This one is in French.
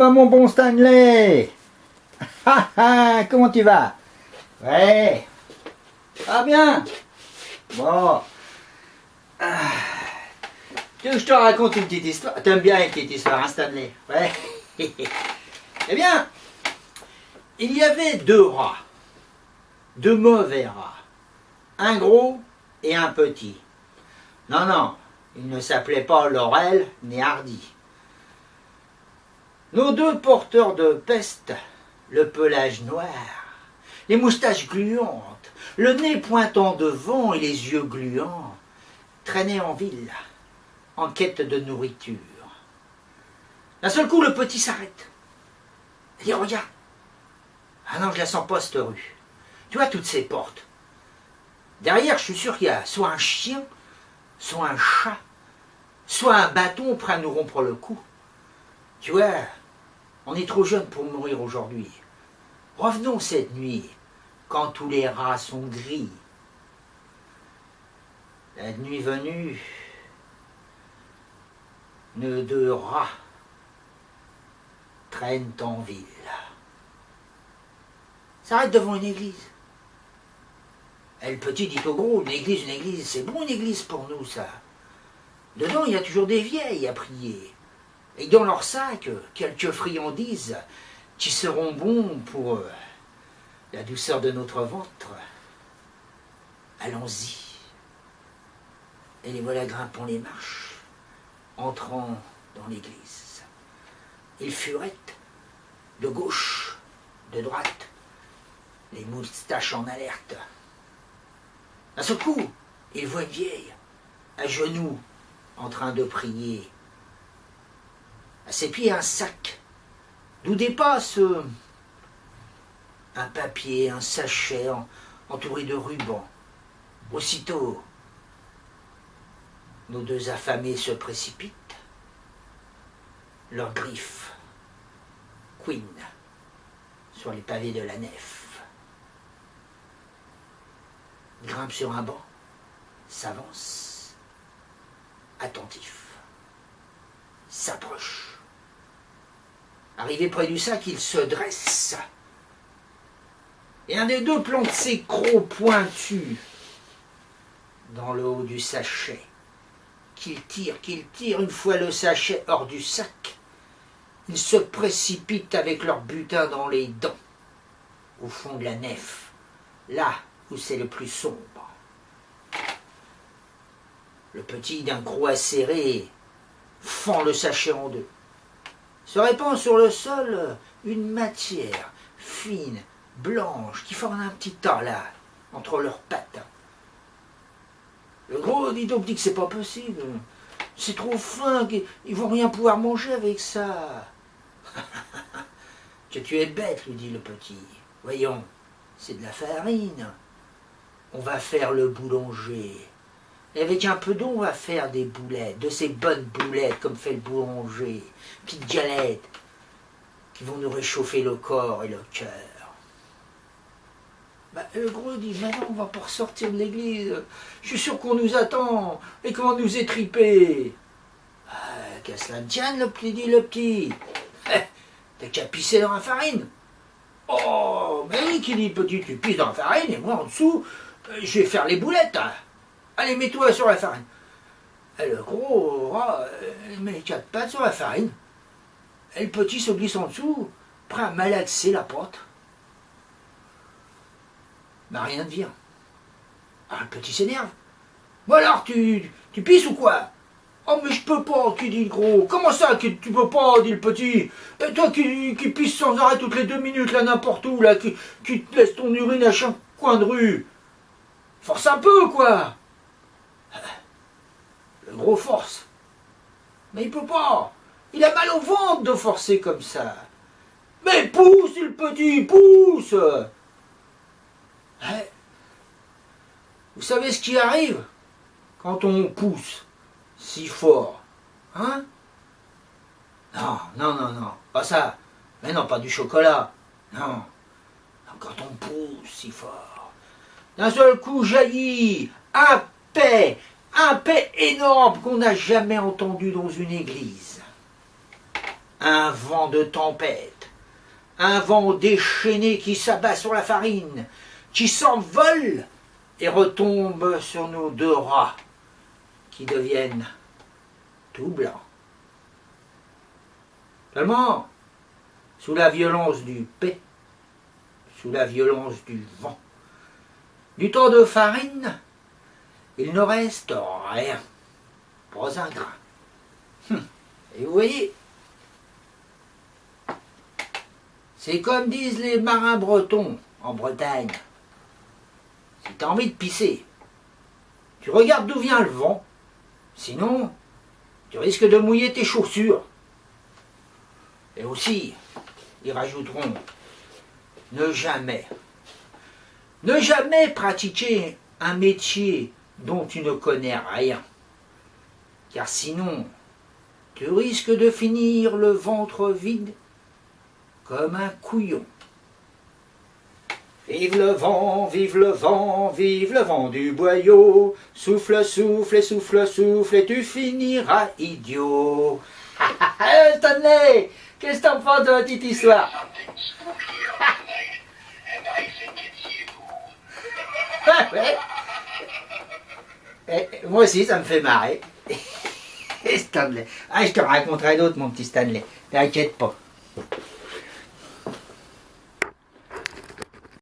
mon bon Stanley. Comment tu vas? Ouais. Ah bien. Bon. Tu veux que je te raconte une petite histoire? T'aimes bien une petite histoire, hein, Stanley? Ouais. Eh bien, il y avait deux rats. Deux mauvais rats. Un gros et un petit. Non, ils ne s'appelaient pas Laurel ni Hardy. Nos deux porteurs de peste, le pelage noir, les moustaches gluantes, le nez pointant devant et les yeux gluants, traînaient en ville, en quête de nourriture. D'un seul coup, le petit s'arrête. Il dit, regarde. Ah non, je la sens pas, cette rue. Tu vois toutes ces portes. Derrière, je suis sûr qu'il y a soit un chien, soit un chat, soit un bâton prêt à nous rompre le cou. Tu vois, on est trop jeune pour mourir aujourd'hui. Revenons cette nuit, quand tous les rats sont gris. La nuit venue, nos deux rats traînent en ville. S'arrête devant une église. Et le petit dit au gros, une église, c'est bon une église pour nous ça. Dedans il y a toujours des vieilles à prier. Et dans leur sac, quelques friandises qui seront bons pour la douceur de notre ventre. Allons-y. Et les voilà grimpant les marches, entrant dans l'église. Ils furettent de gauche, de droite, les moustaches en alerte. D'un seul coup, ils voient une vieille, à genoux, en train de prier. À ses pieds, un sac, d'où dépasse un papier, un sachet entouré de rubans. Aussitôt, nos deux affamés se précipitent, leurs griffes couinent sur les pavés de la nef. Ils grimpent sur un banc, s'avancent, attentifs, s'approchent. Arrivé près du sac, il se dresse. Et un des deux plante ses crocs pointus dans le haut du sachet. Qu'il tire, une fois le sachet hors du sac, ils se précipitent avec leur butin dans les dents, au fond de la nef, là où c'est le plus sombre. Le petit, d'un croc acéré, fend le sachet en deux. Se répand sur le sol une matière fine, blanche, qui forme un petit tas là, entre leurs pattes. Le gros dit au petit que c'est pas possible. C'est trop fin, qu'ils vont rien pouvoir manger avec ça. Que tu es bête, lui dit le petit. Voyons, c'est de la farine. On va faire le boulanger. Et avec un peu d'eau, on va faire des boulettes, de ces bonnes boulettes comme fait le boulanger. Petites galettes qui vont nous réchauffer le corps et le cœur. Le gros dit, maintenant on va pas ressortir de l'église. Je suis sûr qu'on nous attend et qu'on va nous étriper. Qu'à cela ne tienne, dit le petit. T'as qu'à pisser dans la farine. Oh, mais oui, qui dit petit, tu pisses dans la farine et moi en dessous, je vais faire les boulettes. Allez, mets-toi sur la farine. Et le gros rat met les quatre pattes sur la farine. Et le petit se glisse en dessous, prêt à malaxer la pâte. Mais rien ne vient. Alors le petit s'énerve. Bon alors, tu pisses ou quoi? Oh mais je peux pas, qui dit le gros. Comment ça que tu peux pas, dit le petit. Et toi qui pisses sans arrêt toutes les 2 minutes, là, n'importe où, là, qui te laisse ton urine à chaque coin de rue. Force un peu, quoi. Le gros force. Mais il peut pas. Il a mal au ventre de forcer comme ça. Mais pousse, dit le petit, pousse. Vous savez ce qui arrive quand on pousse si fort, hein? Non, pas ça. Mais non, pas du chocolat. Non, quand on pousse si fort, d'un seul coup jaillit un paix énorme qu'on n'a jamais entendu dans une église. un vent de tempête, un vent déchaîné qui s'abat sur la farine, qui s'envole et retombe sur nos deux rats, qui deviennent tout blancs. Seulement, sous la violence du paix, sous la violence du vent, du temps de farine, il ne reste rien, pas un grain. Et vous voyez, c'est comme disent les marins bretons en Bretagne. Si tu as envie de pisser, tu regardes d'où vient le vent, sinon tu risques de mouiller tes chaussures. Et aussi, ils rajouteront, ne jamais pratiquer un métier dont tu ne connais rien, car sinon, tu risques de finir le ventre vide comme un couillon. Vive le vent, vive le vent, vive le vent du boyau, souffle, souffle et souffle, souffle et tu finiras idiot. Stanley, qu'est-ce que t'en penses de la petite histoire? Moi aussi, ça me fait marrer. Stanley. Ah, je te raconterai d'autres, mon petit Stanley. T'inquiète pas.